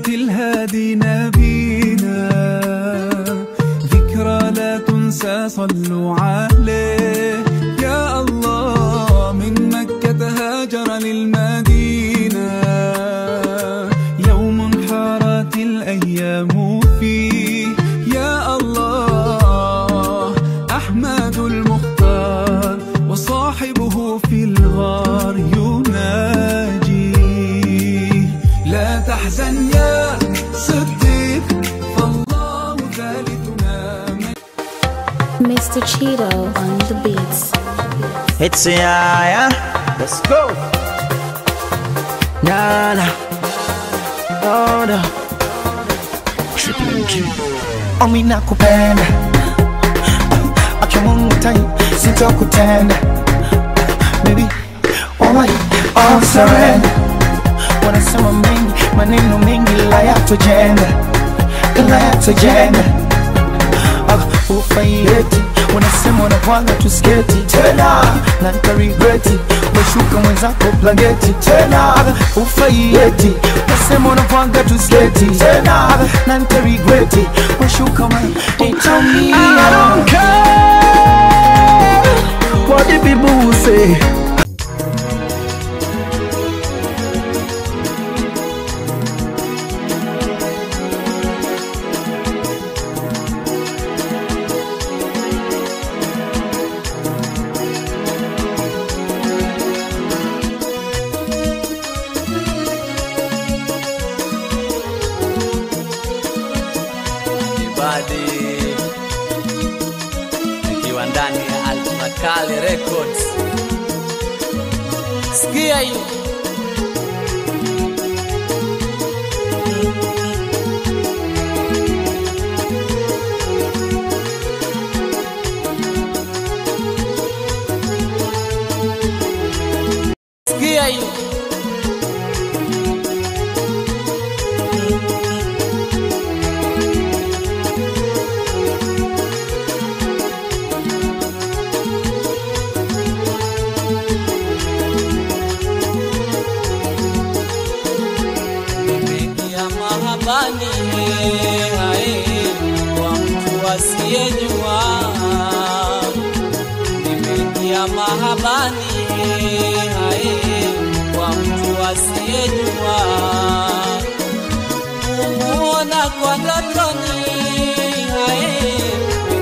الهادي نبينا ذكرى لا تنسى صلوا عليه يا الله من مكة هاجر للمدينة يوم حارت الأيام فيه يا الله أحمد المختار وصاحبه في الغار يناجي لا تحزن يا صديق فالله ثالثنا. Mr. Cheeto on the beats. It's yeah, let's go. Na na, oh no. Triple G. Omi nakupenda, akimungu tai sitokutenda. Baby, alright, all surrender. Wanasema mengi, maneno mengi la yatojenda, la yatojenda. Ufayeti, wanasema wanapanga tusketi tena, na nitarigreti, washuka mwenzako blanketi tena. Ufayeti, wanasema wanapanga tusketi tena, na nitarigreti, washuka mwenzako. Tell me I don't care what the people will say. Nikiwa ndani ya Almakali Records. Sikia hiyo. Sikia hiyo. Kwa mtu asiyejua nimeingia mahabani, kwa mtu asiyejua kumuona kwa ndotoni,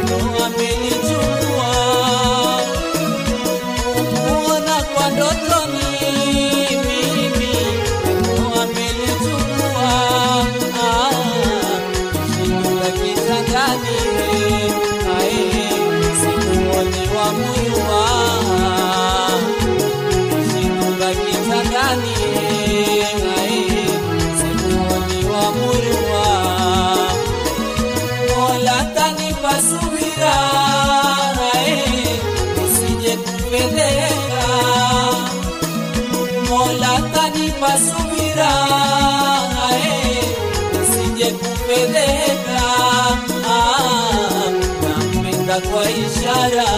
ndo amenichukua kumuona kwa ndotoni. Subira, nisije kupeleka, nampenda kwa ishara,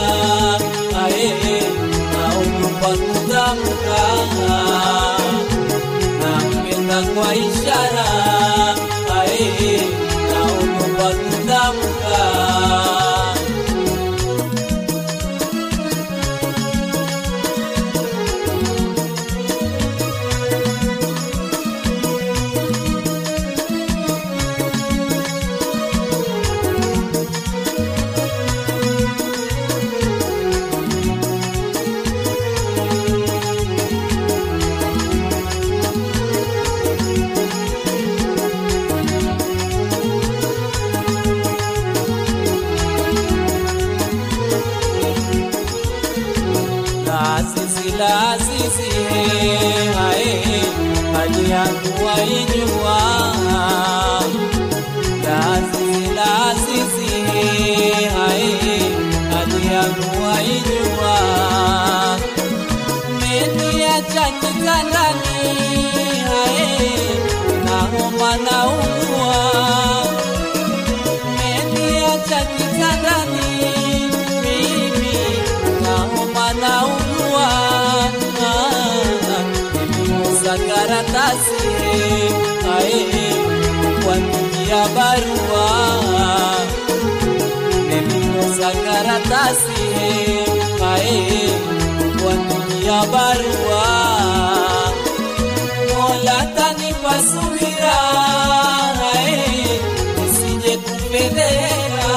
naogopa kutamka, nampenda kwa ishara, naogopa kutamka. Lazizi, hali yangu waijua. Lazizi, hali yangu waijua. umeniacha kitandani, nauma naugua. Umeniacha kitandani, mimi nauma naugua. Niliuza karatasi kuandikia barua, niliuza karatasi kuandikia barua. Mola tanipa subira, nisije kupendeka.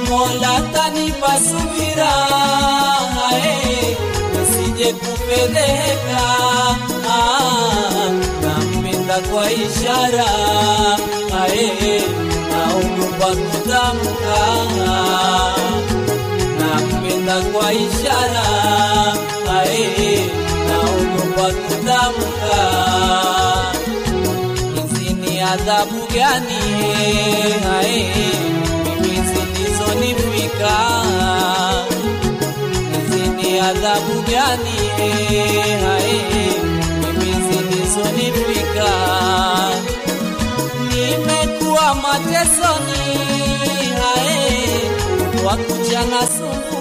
Mola tanipa subira, nisije kupendeka. Nampenda kwa ishara, naogopa kutamka. Nampenda kwa ishara, naogopa kutamka. Hizi ni adhabu gani mimi zilizonifika? Hizi ni adhabu gani mimi zilizonifika? Nimekuwa matesoni, wakuja nasumbuka.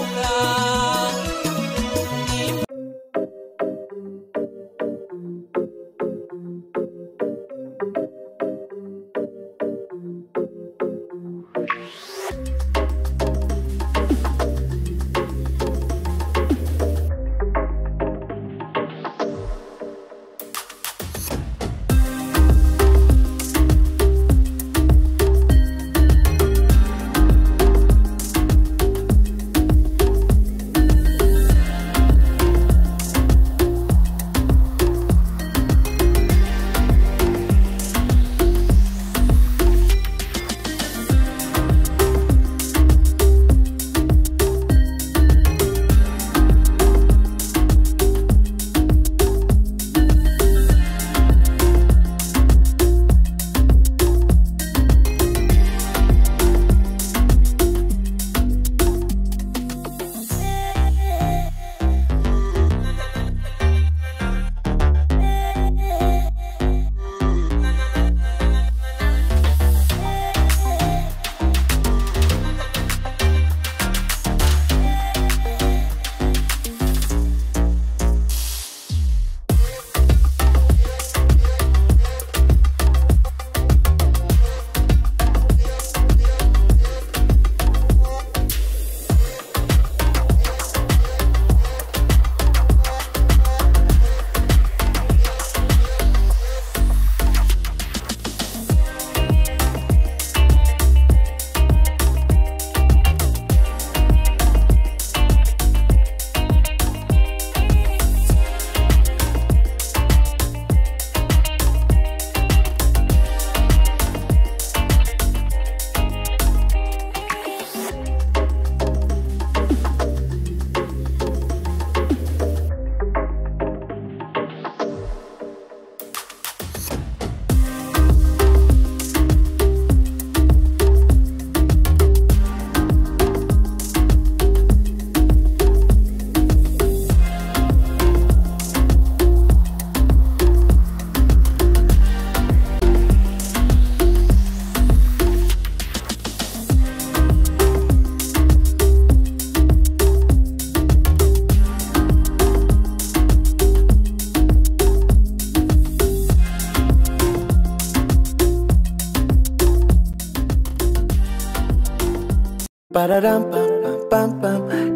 Pararam pam pam pam pam.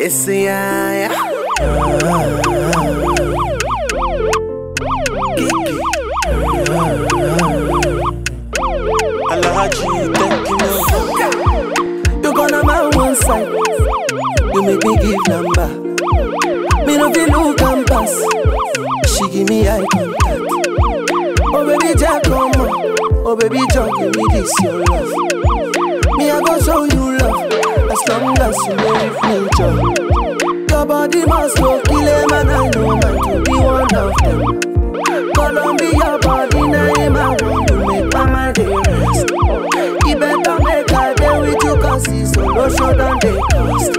Esse ai. Alhaji, thank you. You gonna my one side. You make me give number. Me no feel look and pass. She give me eye contact. Oh baby, Jack, come on. Oh baby, John, give me this your love. Me I go show you love, as long as you make me joy. Your body must go kill a man, I know man to be one of them. Columbia body name, I want to make my day rest. You better make a day with you, cause it's so low, so don't they cost.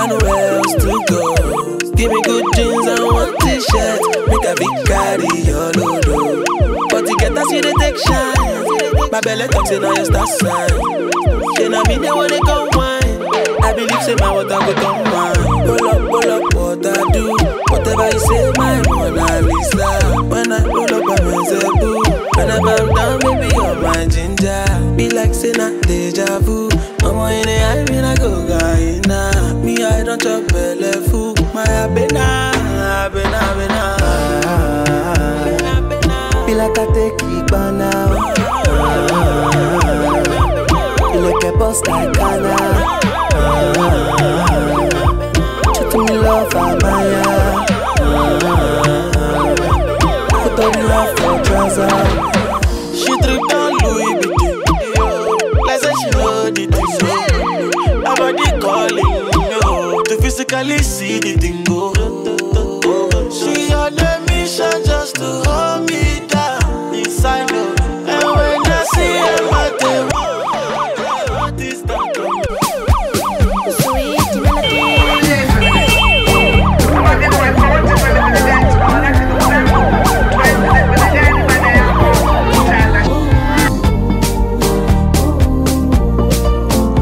got nowhere else to go. Give me good jeans and one t-shirt. Make a big carry your load. But to get us, you they take shine. My belly talks in all your star sign. They know me, they wanna go wine. I believe say my water go come wine. Pull up, what I do. Whatever you say, my Mona Lisa. When I pull up, I'm a zebu. When I bow down, baby, you're my ginger. Be like say not deja vu. Mama in the eye, me I go Guyana. Me I don't chop belly food. My abena. Feel like I take it by now. Feel like a boss like Ghana. Treat me love, Amaya. Put on love for trousers. She tripped on Louis Vuitton. Like say she know the thing. Her body calling, to physically see the thing go. She on a mission just to hold me down inside her. And when I see her, what is that? Sweet melody.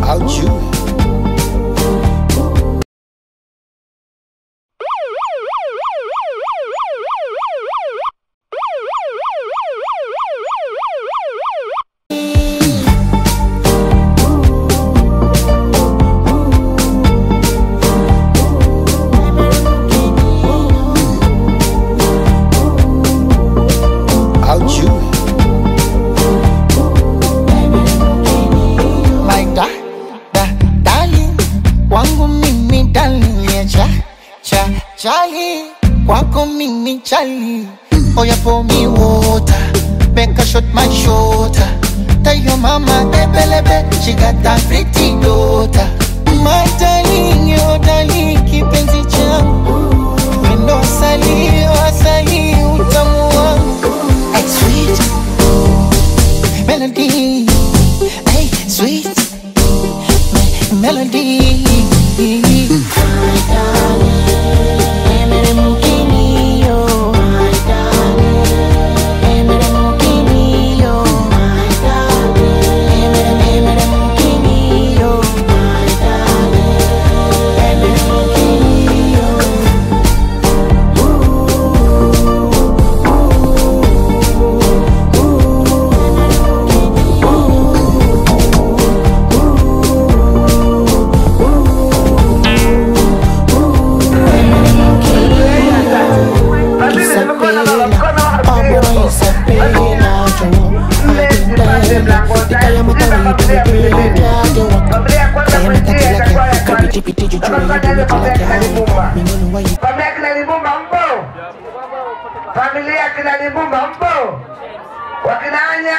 Out you. Charlie, kwako mimi Charlie. Oh yeah, pour me water, make a shot my shoulder. Tell your mama, baby, she got that pretty daughter. My darling, your darling, kipenzi changu. Wendo asali, utamu wangu. Hey, sweet melody, hey, sweet melody. My darling. Familia kina Libumba mpo? Wakinanya?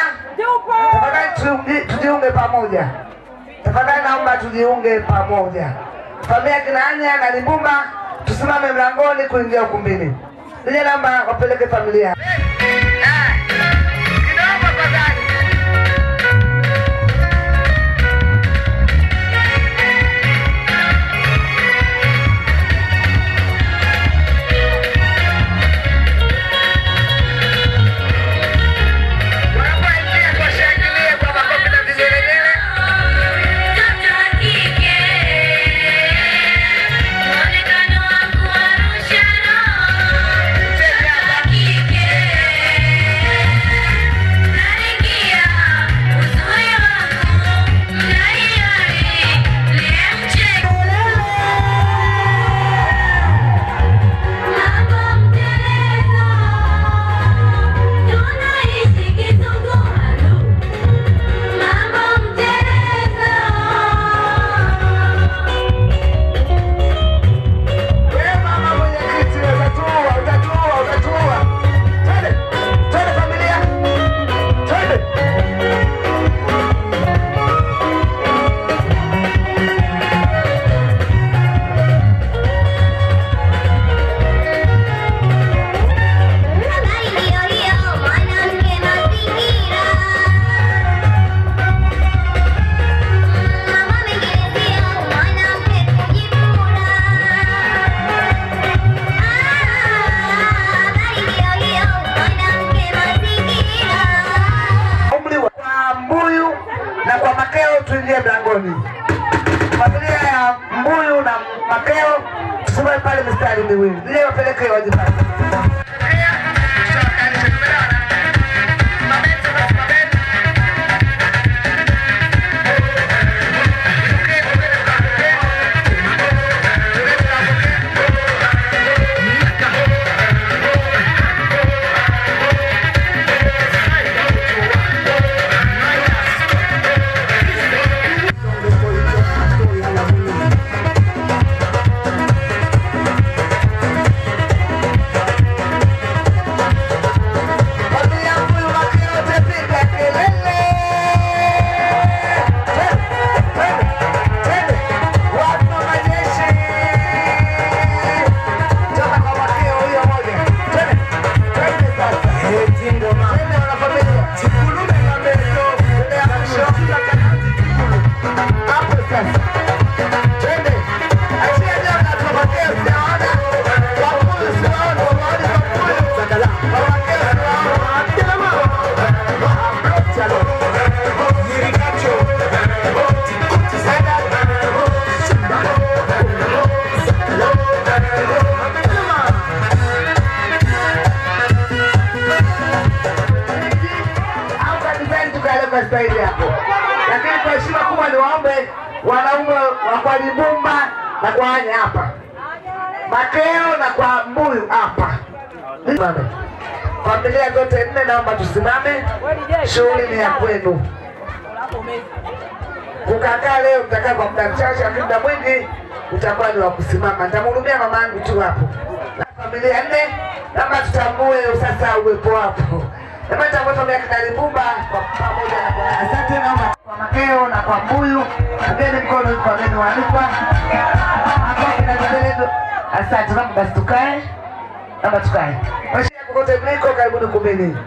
Tafadhali tujiunge pamoja. Tafadhali naomba tujiunge pamoja. Familia Kinanya na Libumba tusimame mlangoni kuingia ukumbini. Nije naomba wapeleke familia. Kinaomba tafadhali. Yeah. miwili. Nije wapeleke wajibani. Lakini kwa heshima kubwa niwaombe wanaume wa kwa Libumba na kwa Anya hapa, Makeo na kwa Mbuyu hapa, familia zote nne naomba tusimame. Shughuli ni ya kwenu. Kukakaa leo mtakaa kwa muda mchache, lakini muda mwingi utakuwa ni wa kusimama. Nitamhudumia mama yangu tu hapo. Familia nne naomba tutambue sasa uwepo wapo. Kama tutambue familia ya Libumba kwa pamoja na kwa asante naomba kwa Makeo na kwa Mbuyu. Ageni mkono kwa wageni waalikwa. Asante naomba basi tukae. Naomba tukae. Washia kokote mliko karibuni kumbini.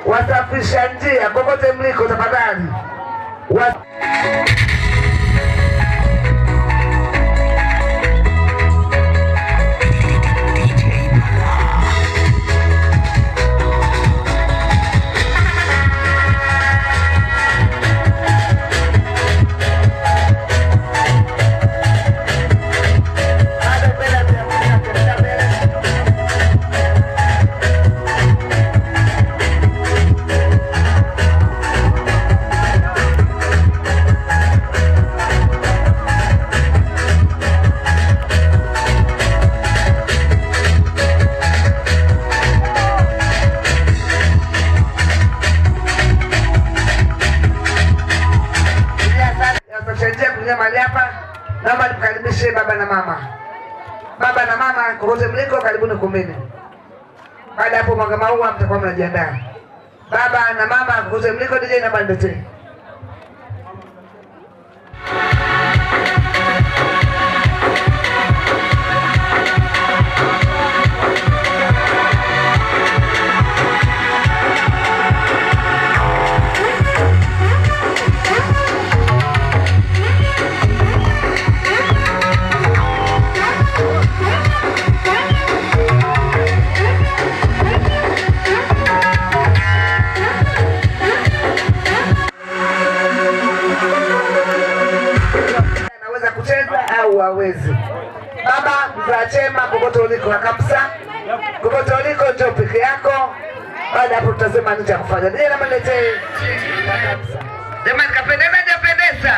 Wasafisha njia kokote mliko tafadhali. Naomba nimkaribishe baba na mama. Baba na mama kokote mliko karibuni kumbini. Baada hapo mwanga maua mtakuwa mnajiandaa. Baba na mama kokote mliko DJ na bandete. Wawezi. Baba mzachema kokote uliko kabisa. Kokote uliko njoo peke yako. Baada hapo tutasema nini cha kufanya. Ndiye nama niletee kabisa. Jamani kapendeza japendeza.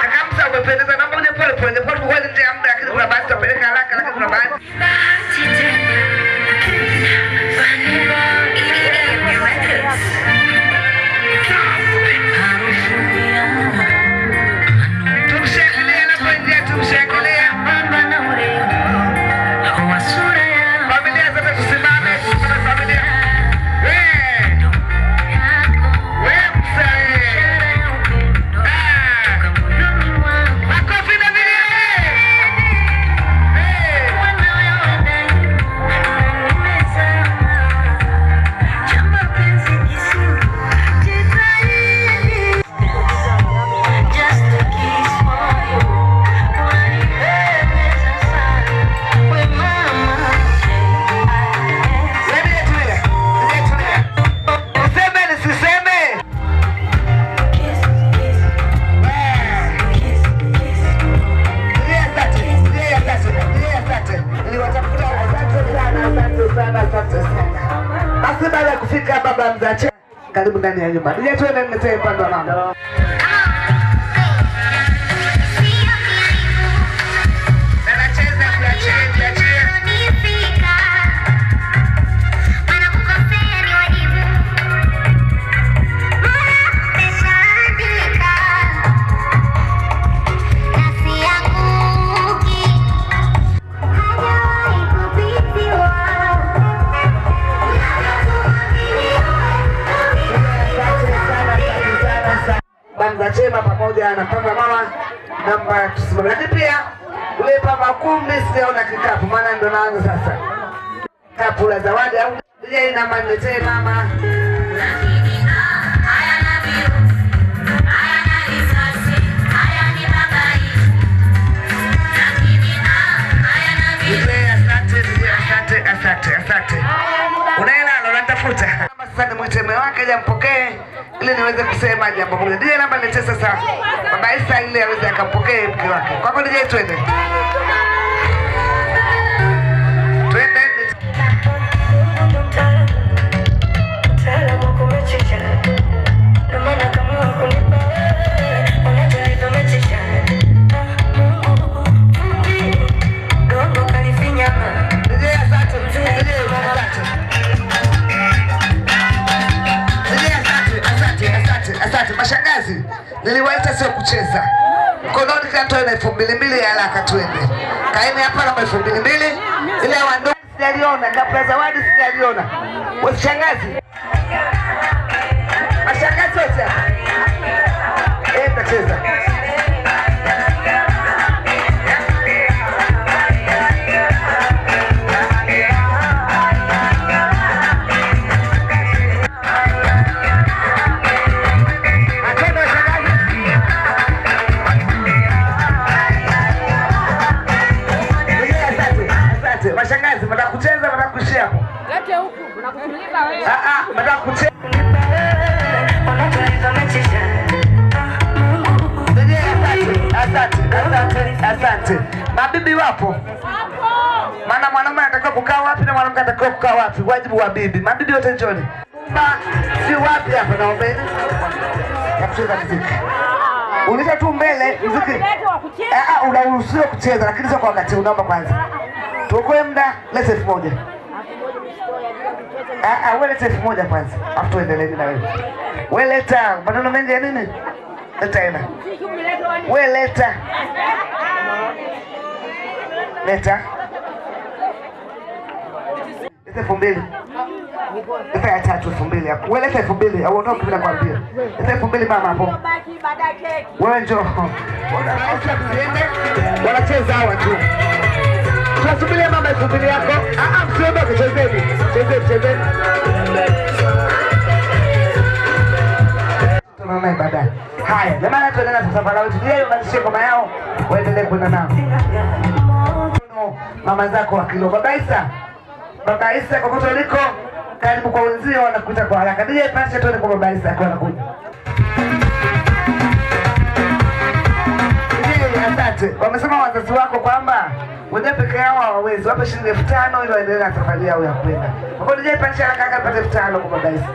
Kabisa umependeza naomba uje pole pole. Pole kwa nje ya muda lakini kuna basi tupeleka haraka lakini kuna basi. Makofi na vilele. sana, asante sana. Basi baada ya kufika baba mzache, karibu ndani ya nyumba. Nije tuende niletee pande wa mama. Banza chema pamoja na pamba mama namba tusimame. Lakini pia ule pamba 10 sijaona kikapu, maana ndo naanza sasa. Kapu la zawadi au ile namba niletee mama. Asante. Unaela ndo natafuta. Sasa nimwite mume wake aje ampokee ili niweze kusema jambo moja. Ndiye namba niletee sasa. Baba Isa ile aweze akampokee mke wake. Kwako nije twende. Twende. Asante mashangazi, niliwaita sio kucheza. Mkononi kantoa na 2,200 ya haraka twende. Kaeni hapa na 2,200 ile ya wandoa sijaliona, kabla zawadi sijaliona. Wewe shangazi. Mashangazi wote hapa. Tacheza. Mashangazi, mnataka kucheza, mnataka kuishia hapo? Lete huku, unakutuliza wewe. Mnataka kucheza. Asante. Mabibi wapo? Maana mwanamume anatakiwa kukaa wapi na mwanamke anatakiwa kukaa wapi? Wajibu wa bibi. Mabibi wote njoni. Si wapi hapa naombeni? Kucheza muziki. Ulisha tu mbele muziki. Unaruhusiwa kucheza lakini sio kwa wakati, unaomba kwanza. Tukue muda, leta 1,000. Wewe leta 1,000 kwanza. Afu tuendelee na wewe. Wewe leta, maneno mengi ya nini? Leta hela. Wewe leta. Leta 2,000. Leta ya 3,000 hapo. Wewe leta 2,000 au ondoka bila kuambia. Leta 2,000 mama hapo. Wewe njoo. Wanacheza hawa tu. Tunasubiria mama 2,000 yako. Msiombe kuchezeni. Chezeni. Tunaona baadaye. Haya, jamani tuendelee na safari yetu. Yeye wanashika ngoma yao, waendelee kwenda nao. Mama zako wa kilo. Baba Isa kokote uliko, karibu kwa wenzio wanakuita kwa haraka. Nije pasha tuone kwa Baba Isa akiwa anakuja. Asante. Wamesema wazazi wako kwamba wenyewe peke yao hawawezi. Wape shilingi 5,000 ili waendelee na safari yao ya kwenda. Kwa hiyo nije pasha haraka apate 5,000 kwa Baba Isa.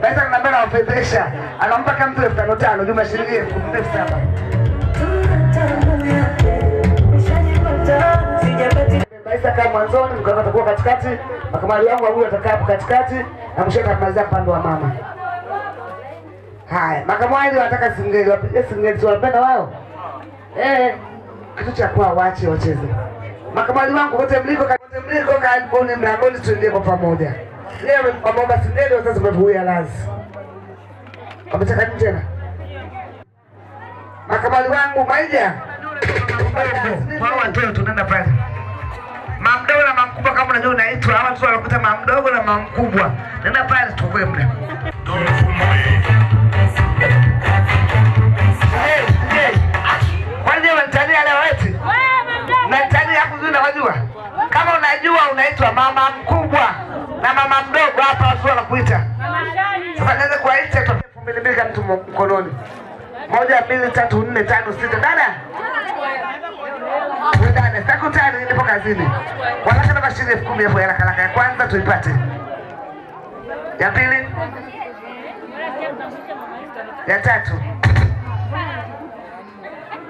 Baisa anambia na wafedhesha. Anampa kama mtu 5,500 jumla shilingi 7,000. Baisa kama mwanzoni mkaka atakuwa katikati, makamali yangu huyu atakaa hapo katikati na mshaka atamalizia pande wa mama. Haya, makamali wanataka singeli, wapige singeli sio wanapenda wao. Kitu cha kwa waache wacheze. Makamali wangu wote mliko karibuni mlangoni tuendee kwa pamoja. Leo kwa mama singeli wazazi wamevuia lazi. Wametaka nini tena? Makamali wangu maija. Kwa watoto tunaenda pale. Mama mdogo na mama mkubwa kama unajua unaitwa hawa tu wanakuta mama mdogo na mama mkubwa. Nenda pale tukue muda. Kwani unatania leo eti? Unatania hapo nzuri unajua? Kama unajua unaitwa mama mkubwa na mama mdogo hapa watu wanakuita. Sasa naweza kuaita kwa 2,000 kama mtu mkononi. 1, 2, 3, 4, 5, 6 dada. Takutani nipo kazini. Wanataka na shilingi 10,000 hapo haraka ya kwanza tuipate. Ya pili. Ya tatu.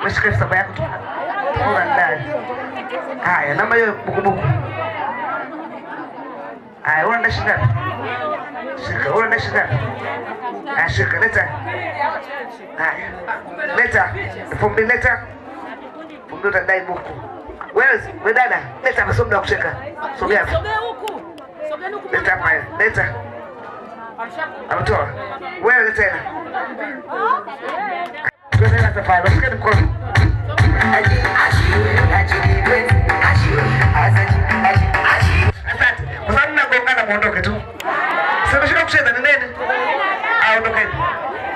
Mshike saba yako tu. Bora ndani. Haya, namba hiyo buku. Haya, unaenda shilingi. Shika, unaenda shilingi. Shika, leta. Haya. Leta. 2,000 leta. 2,000 utadai buku. Wewe dada, leta masomo ya kucheka. Sogea. Sogea huku. Sogea huku. Leta hapa. Leta. Amtoa. Wewe leta tena. Tunaenda safari. Shika mkono. Asante. Kwa sababu mnagongana muondoke tu. Sasa shika kucheza ni nini? Aondoke.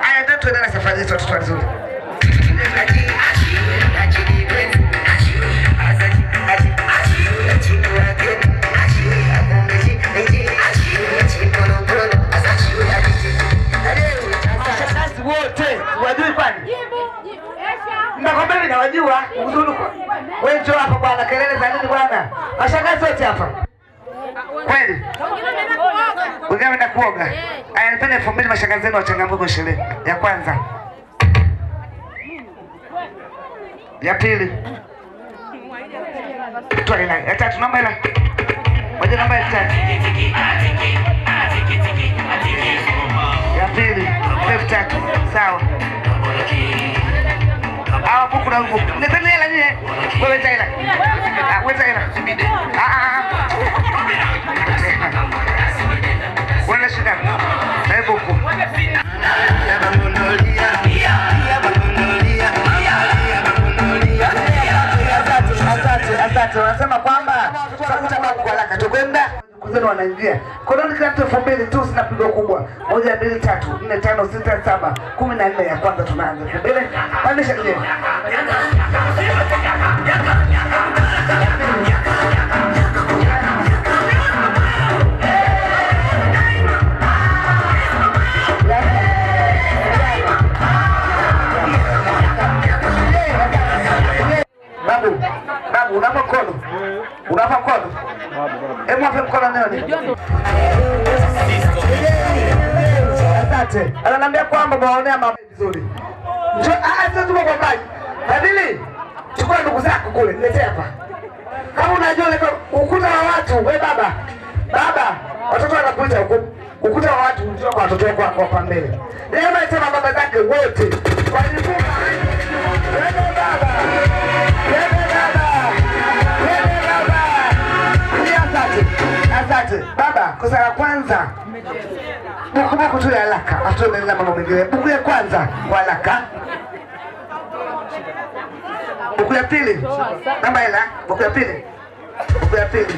Aya ndio tuende na safari yetu watoto wazuri. Mashangazi wote wajui kwani? Nakwambia mimi nawajua. Wewe njoo hapa bwana, kelele za nini bwana? Mashangazi wote hapa. Kweli? Wengine wanaenda kuoga. Aya nipende 2,000 mashangazi wenu wachangamke kwa sherehe. Ya kwanza. Ya pili. Toa hela. Ya tatu namba hela. Moja namba ya tatu. Ya pili. 3,000. Sawa. Hawa buku na buku. Nipende hela nyie. Wewe leta hela. Wewe leta hela. Wewe shika. Na buku. Asante. Wanasema kwamba tutakuta kwa haraka. Tukwenda kuzeni wanaingia. Koloni kila mtu 2,000 tu sina pigo kubwa. 1 2 3 4 5 6 7 14 ya kwanza tunaanza. 2,000. Pandisha kile. Babu, unapa mkono? Unapa mkono? Hebu wape mkono nani? Asante. Ananiambia kwamba mwaonea mama vizuri. Sasa tuko kwa maji. Fadhili, chukua ndugu zako kule, niletee hapa. Kama unajua ukuta wa watu, wewe baba. Baba, watoto wanakuita huko. Ukuta wa watu unajua kwa watoto wako hapa mbele. Leo nasema baba zake wote. Walifunga. Wewe baba. Asante. Baba, kosa la kwanza. Buku tu ya haraka. Atuendelea mambo mengine. Buku ya kwanza kwa haraka. Buku ya pili. Namba hela. Buku ya pili. Buku ya pili.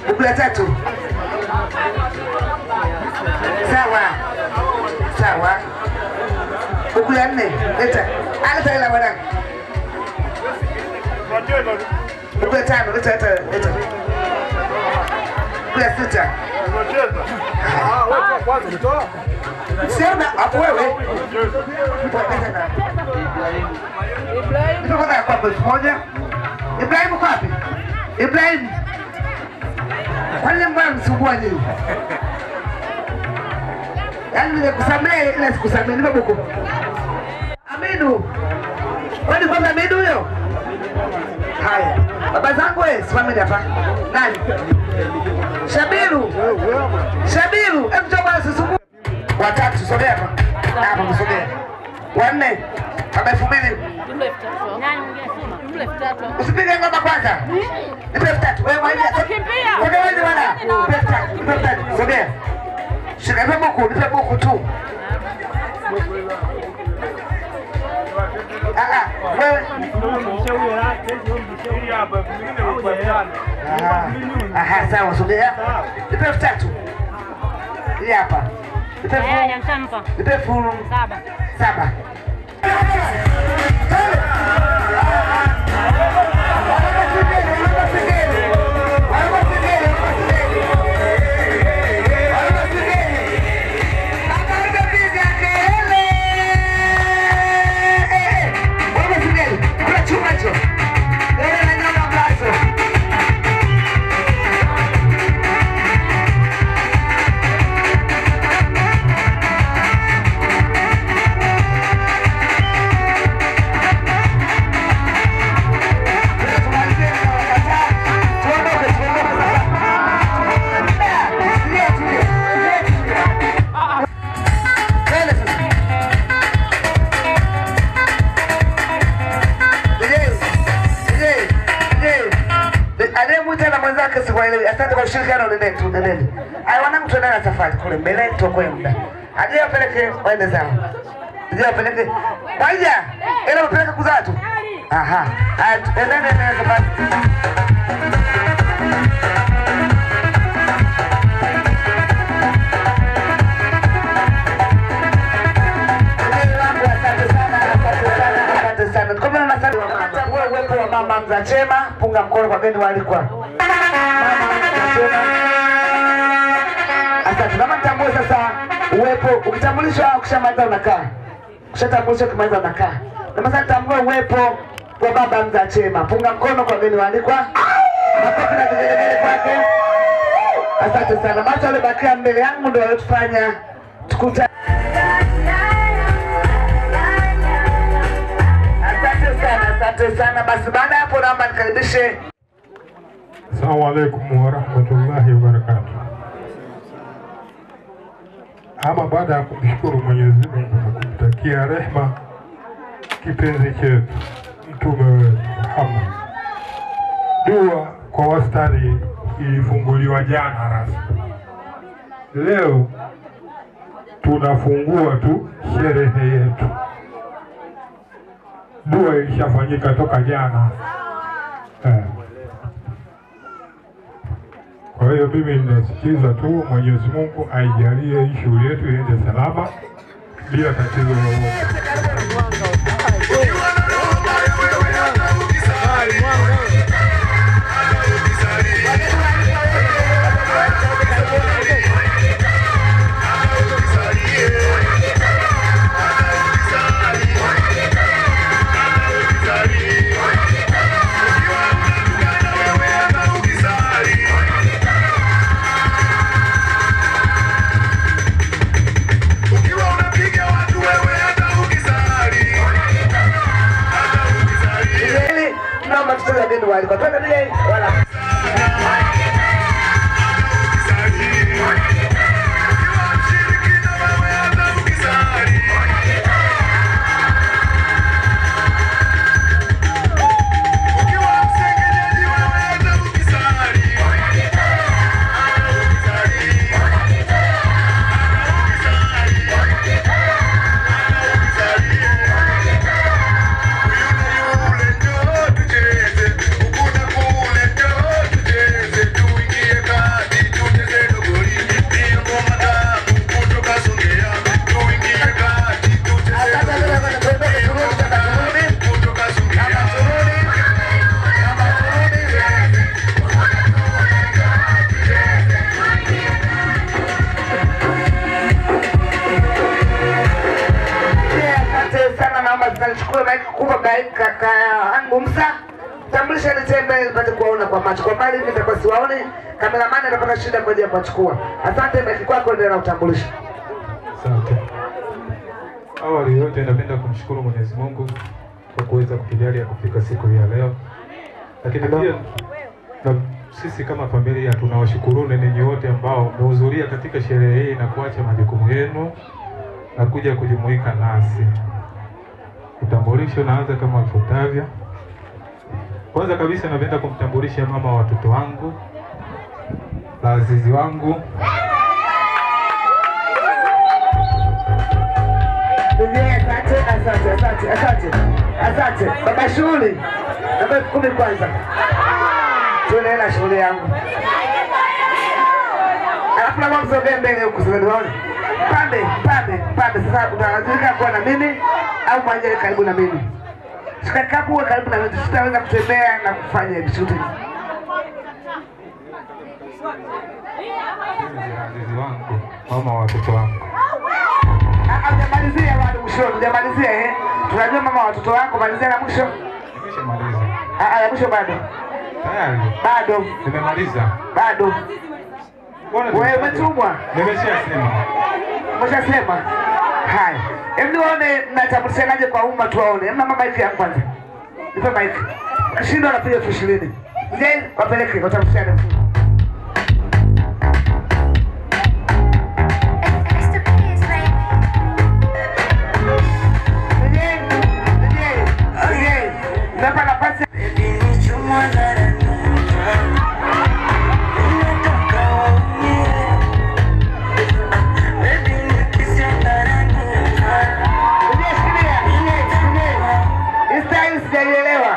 Buku ya tatu. Sawa. Buku ya 4. Leta. Aleta hela mwanangu. Buku ya 5. Leta. Buku ya 6. Kwanza nitoa. Sema hapo wewe. Ibrahim. Ndio kwa kwa moja. Ibrahim uko wapi? Ibrahim. Kwani mbona msumbua nini? Yaani nilikusamehe ila sikusamehe nipe buku. Aminu. Kwani kwa Aminu huyo? Haya. Baba zangu wewe simameni hapa. Nani? Shabiru. Hebu toka usisumbue. Watatu sogea hapa. Hapa msogea. 4. Baba 2,000. Usipige ngoma kwanza. Nipe 3. Wewe mwenyewe. Sogea wewe bwana. Nipe 3. Sogea. Shika nipe buku tu. Wewe. Sawa sogea. Nipe 3. Hii hapa. Nipe 7. hawaelewi. Asante kwa ushirikiano, nendeni. Ai wanangu tuendane na safari kule mbele tuokoe muda. Aje wapeleke waende zao. Aje wapeleke. Baija, ile wapeleke kuzaa tu. Aha. Endeni na safari. Uwepo wa mama mza chema, punga mkono kwa geni walikuwa. Asante. Kama nitambue sasa uwepo, ukitambulishwa ukishamaliza unakaa. Ukishatambulishwa ukimaliza unakaa. Na sasa nitambue uwepo wa baba mza chema, punga mkono kwa geni walikuwa. Makofi na vigelegele kwake. Asante sana. Macho yalibakia mbele yangu ndio yalitufanya tukuta. Asante sana. Basi baada ya hapo naomba nikaribishe. Assalamu alaikum wa rahmatullahi wa barakatuh. Ama baada ya kumshukuru Mwenyezi Mungu na kumtakia rehma kipenzi chetu mtume wetu Muhammad, dua kwa wastani ilifunguliwa jana rasmi. Leo tunafungua tu sherehe yetu. Dua ilishafanyika toka jana. Kwa hiyo mimi ninasisitiza tu Mwenyezi Mungu aijalie hii shughuli yetu iende salama bila tatizo lolote. Walikuwa twende vile wala kaka yangu Musa, tambulisha nitembe nipate kuwaona kwa macho. Kwa mbali nitakuwa siwaone, kameramani atapata shida kwa ajili ya kuchukua. Asante, baki kwako ndio na utambulisho. Asante. Awali yote napenda kumshukuru Mwenyezi Mungu kwa kuweza kutujalia kufika siku hii ya leo. Lakini pia na sisi kama familia tunawashukuruni ninyi wote ambao mmehudhuria katika sherehe hii na kuacha majukumu yenu na kuja kujumuika nasi. Utambulisho naanza kama ifuatavyo. Kwanza kabisa napenda kumtambulisha mama wa watoto wangu, azizi wangu. Asante. Baba shughuli. Namba 10 kwanza. Tunaenda shughuli yangu. Alafu na mambo zote mbele huko unaona. Pande sasa utalazimika kuwa na mimi au mwanjele karibu na mimi. Sikakapo uwe karibu na mimi, sitaweza kutembea na kufanya hivi shooting. Azizi wangu, mama wa watoto wangu. Hujamalizia bado mwisho, hujamalizia Tunajua mama wa watoto wako, malizia na mwisho. Nimeshamaliza. Ya mwisho bado. Tayari. Bado. Nimemaliza. Bado. Wewe umetumwa? Nimeshasema. Umeshasema? Hai. Hebu nione mnatambulishanaje kwa umma tuwaone. Mna mama yake ya kwanza. Nipe mic. Kishindo anapiga 20,000. Je, wapeleke watambulishane. sijaielewa.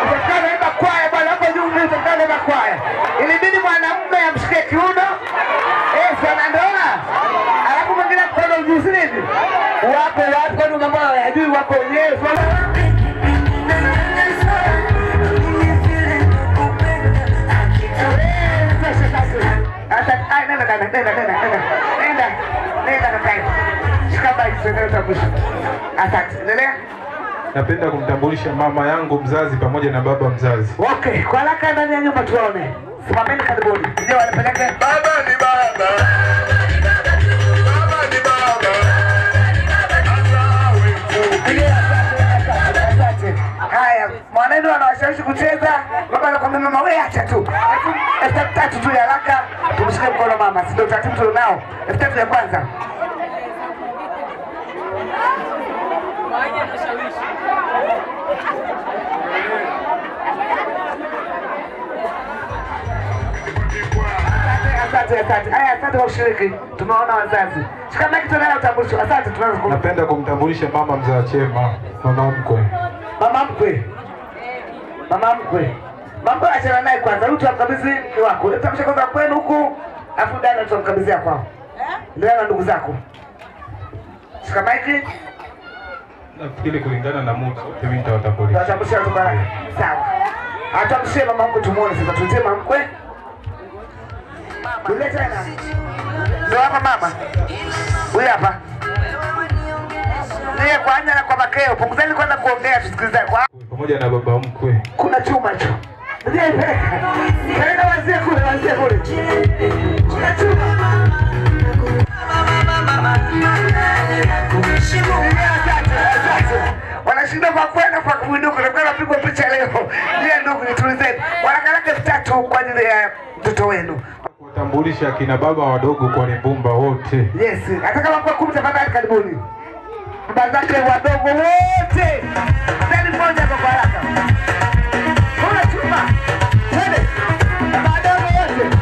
Utafikana naimba kwaya bwana hapo juu mimi utafikana naimba kwaya. Ilibidi mwanamume amshike kiuno. Sana ndoa. Alafu mwingine mkono ujuzi nini? Wapo kwa mambo hayajui wako wenyewe. Napenda kumtambulisha mama yangu mzazi pamoja na baba mzazi. Okay, kwa haraka ndani ya nyumba tuone. Simameni karibuni. Ndio wanapeleka. Baba ni baba. Baba ni baba. Haya, mwanendo anawashawishi kucheza. Baba anakuambia mama wewe acha tu. Elfu tatu tu ya haraka. Tumshike mkono mama. Ndio taratibu tunao. Elfu tatu ya kwanza. Asante. Haya, asante kwa ushiriki. Tumeona wazazi. Shikama kitu nalo utambulisho. Asante tunaanza. Napenda kumtambulisha mama mzaa chema, mama mkwe. Mama mkwe. Mambo achana naye kwanza. Mtu amkabidhi ni wako. Utamsha kwanza kwenu huku, afu dada tutamkabidhia kwao. Ndio na ndugu zako. Shikama hiki. Nafikiri kulingana na muda mimi nitawatambulisha. Tutatambulisha tu bwana. Sawa. Atamshie mama mkwe tumuone sasa. Tutie mama mkwe. Ule tena. Ndio hapa mama. Huyu hapa. Niye kwa anya na kwa makeo. Punguzeni kwenda kuongea tusikilize kwa. Pamoja na baba mkwe. Kuna chuma hicho. Ndiye peleka. Kaenda wazee kule. Kuna chuma. Wanashinda kwa kwenda kwa kuinuka. Kwa kupigwa picha leo. Ndiye ndugu nitulizeni. Wanakalaka 3 kwa ajili ya mtoto wenu. Kutambulisha kina baba wadogo kwa Limbumba wote. Yes, hata kama kwa 10 tafadhali karibuni. Baba zake wadogo wote. Ndani moja kwa haraka. Kuna chuma. Twende. Baba wadogo wote.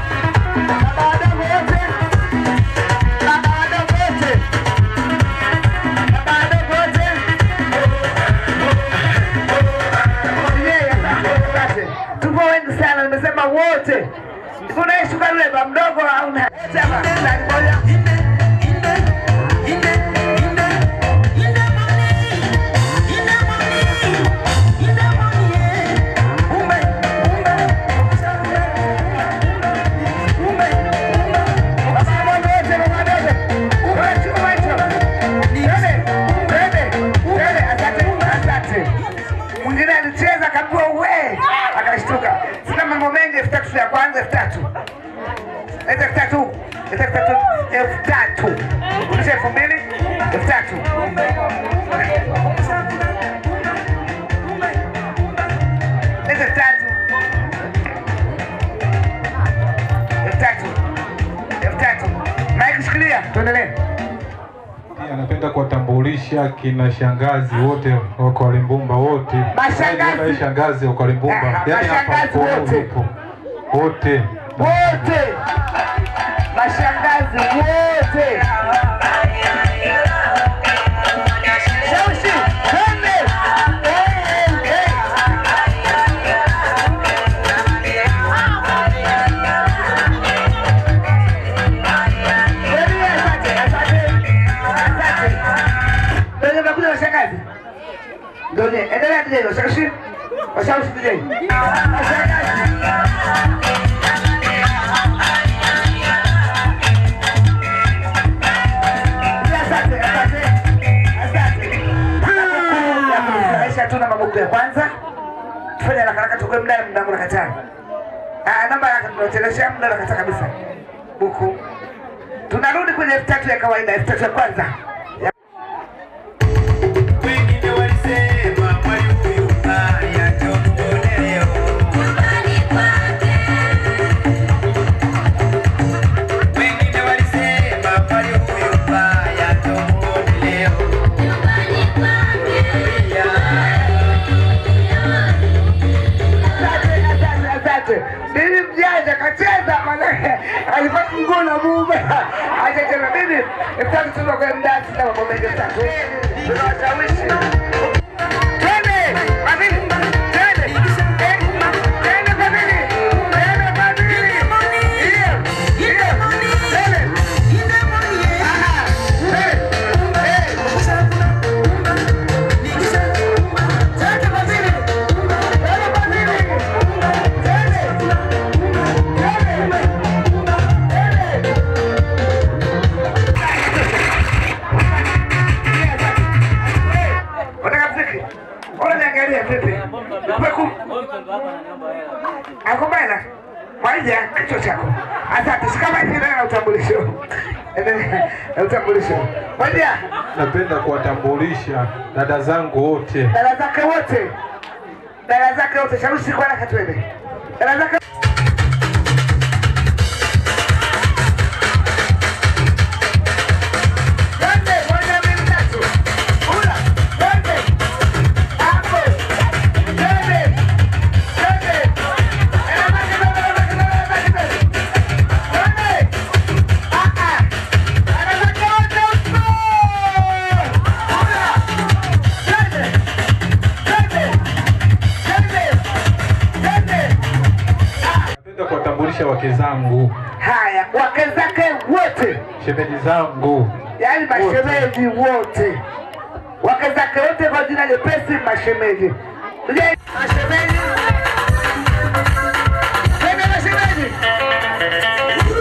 Tupo wengi sana, nimesema wote. Kuna shuka yule baba mdogo au na sema ndani moja. Mwingine alicheza kabua uwe akashtuka. Sina mambo mengi. 3 ya kwanza 3. Leta 3. Leta 3. 3. Ulisha 2000 3. Leta 3. Mike shikilia. Tuendelee. Anapenda kuwatambulisha kina shangazi wote wako Limbumba wote. Mashangazi. Shangazi wako Limbumba. Yaani hapa wote. Wote. Mashangazi wote. Shaushi, twende. Ndio, endelea DJ, washawishi. Washawishi DJ. Asante. Tuna mabuku ya kwanza. Tufanye haraka tukue mdani mdango na katani. Namba yake tunachelesha muda na kata kabisa. Buku. Tunarudi kwenye 3 ya kawaida, 3 ya kwanza. Bibi mjanja kacheza manake alipata mguu na mume. Acha tena bibi. Ifanye tuzo kwa mdasi na mambo mengi sana. Tunawashawishi. Twende! Bibi. Haya vipi? Akumbana. Maija kichwa chako. Asante, shikama hivi na utambulisho. Utambulisho. Maija, Napenda kuwatambulisha dada zangu wote. dada zake wote. Dada zake wote sharushi kwa haraka twende. Dada zake wake zangu. Haya, wake zake wote. Shemeji zangu. Yaani mashemeji wote. Wake zake wote kwa jina lepesi mashemeji. Mashemeji. Twende mashemeji.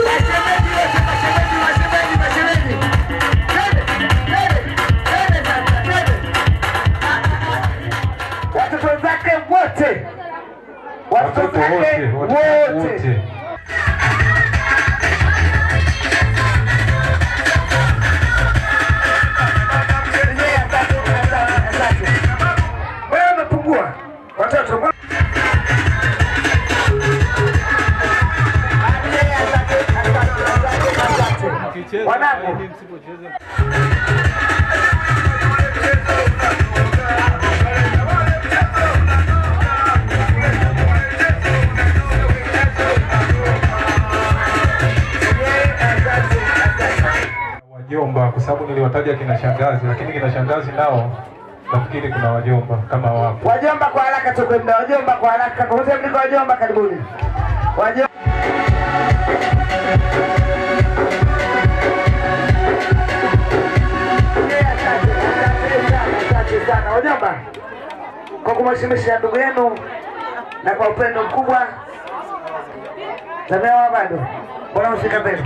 Mashemeji wote, mashemeji. Twende. Watoto zake wote. Watoto zake wote. Wanangu. Wajomba kwa sababu niliwataja kina shangazi, lakini kina shangazi nao nafikiri kuna wajomba kama wapo. Wajomba kwa haraka tukwenda, wajomba kwa haraka. Kwa wote mliko wajomba karibuni. Wajomba. Sana wajomba, kwa kumheshimisha ndugu yenu na kwa upendo mkubwa. Tamewa bado mbona usika mbele?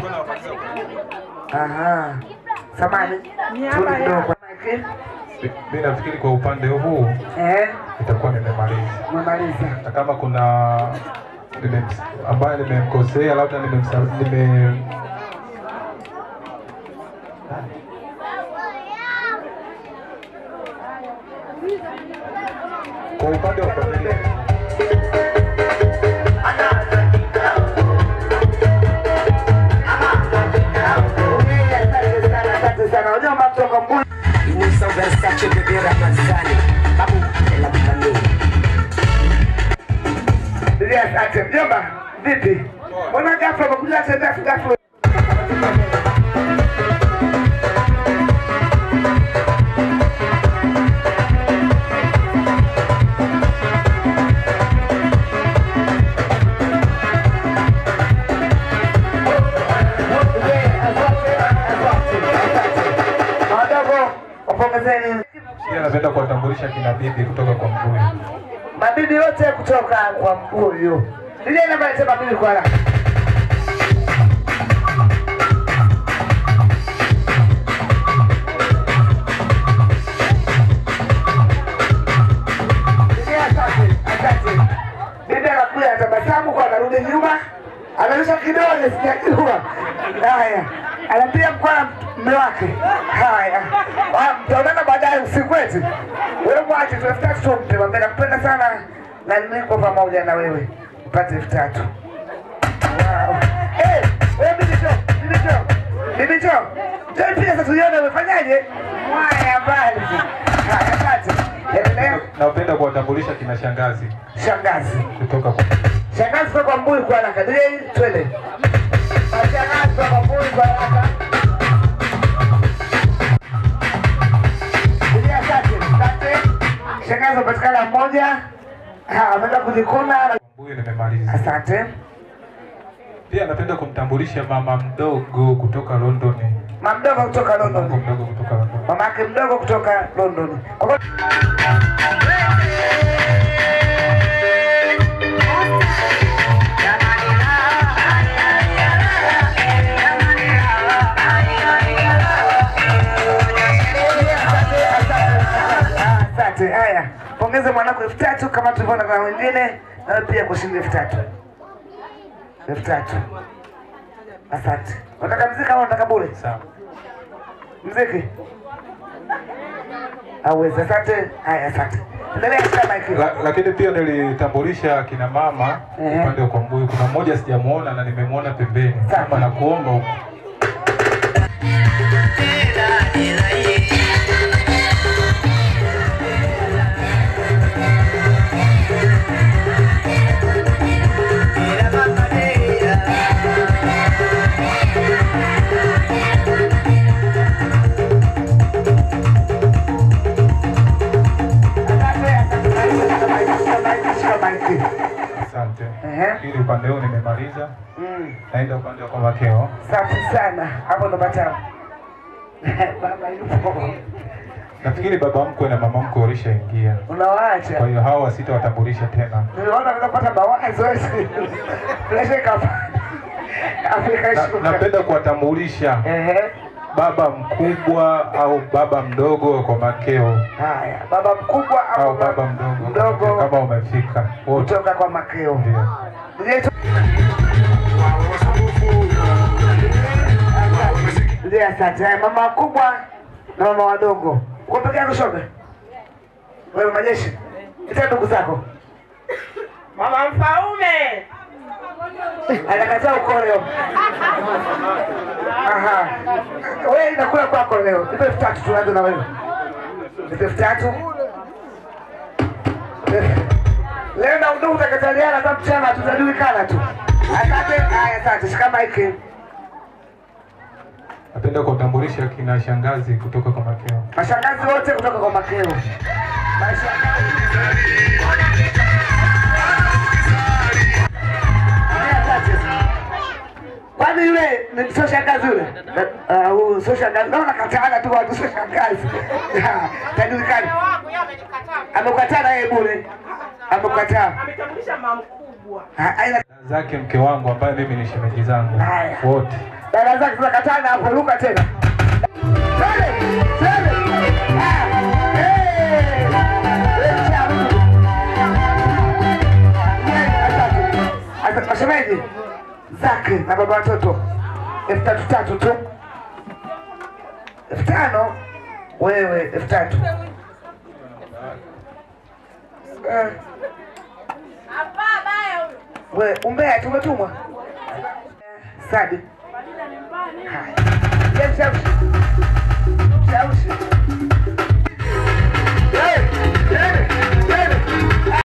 Aha, samani mimi nafikiri kwa upande huu itakuwa nimemaliza. Na kama kuna ambaye nimemkosea labda kwa upande wa familia. Asante sana wajomba kutoka Mbulu. Inisa Versace bebe Ramazani babu ela bando. Ndio asante mjomba, vipi? Mbona ghafla umekuja tena ghafla? Pia napenda kuwatambulisha kina bibi kutoka kwa Mbuyu. Mabibi wote kutoka kwa Mbuyu. Ndio namba ya mabibi kwa haraka. Asante. Bibi anakuja atabasamu kwa anarudi nyuma. Anarusha kidole sijakijua. Haya. Anapiga mkono mume wake. Haya. Mtaonana baadaye usiku eti. Wewe mwache tunafuta tumpe mimi nakupenda sana na niko pamoja na wewe. Upate 3000. Wow. Wewe bibi jo. Ndio pia sasa tuone umefanyaje? Mwaya mbali. Haya asante. Napenda kuwatambulisha kina shangazi. Shangazi kutoka kwa Shangazi kutoka Mbuyu kwa haraka. Ndio twende. Shangazi kutoka Mbuyu kwa haraka. Shangazi upatikana mmoja. Ameenda kujikuna. Mbuyu nimemaliza. Asante. Pia napenda kumtambulisha mama mdogo kutoka London. Mama mdogo kutoka London. Mama yake mdogo kutoka London. Asante. Haya. Pongeza mwanangu 3000 kama tulivyoona kwa wengine, na pia kushinda 3000. 3000. Asante. Unataka mziki au unataka bure? Sawa. Mziki? Aweza, asante. Haya, asante. Endelea kama hivi. Lakini pia nilitambulisha kina mama upande wa Kwambuyu. Kuna mmoja sijamuona na nimemuona pembeni. Kama nakuomba huko. Asante. Ili upande huu nimemaliza. Naenda upande wa Makeo. Safi sana. Hapo ndo batamu. Baba yupo. Nafikiri baba mkwe na mama mkwe walishaingia. Unawaacha. Kwa hiyo hawa sitawatambulisha tena. Niliona kupata mawazo yote. Flashe kafa. Napenda kuwatambulisha. Baba mkubwa au baba mdogo kwa Makeo. Haya, baba mkubwa au baba mdogo kama umefika. Kutoka kwa Makeo. Ndio. Ndio, asante. Mama kubwa na mama wadogo. Uko peke yako shoga? Wewe majeshi. Ita ndugu zako. Mama Mfaume. Anakataa uko leo. Aha. Wewe inakula kwako leo. Nipe 3000 tuanze na wewe. Nipe 3000. Leo na ndugu utakataliana kama mchana tutajulikana tu. Asante. Haya, asante. Shikama hiki. Napenda kutambulisha kina shangazi kutoka kwa Makeo. Mashangazi wote kutoka kwa Makeo. Kwani yule ni sio shangazi yule? Sio shangazi. Naona kataana tu watu sio shangazi. Tajulikana. Amekataa na yeye bure. Amekataa. Ametambulisha mama mkubwa. Zake mke wangu ambaye mimi ni shemeji zangu. Wote. Dada zake tunakataa na hapo luka tena. Shemeji zake na baba watoto 3000 tu. 5000 wewe 3000. Wewe umbea tumetumwa. Sadi. Haya. Shawishi.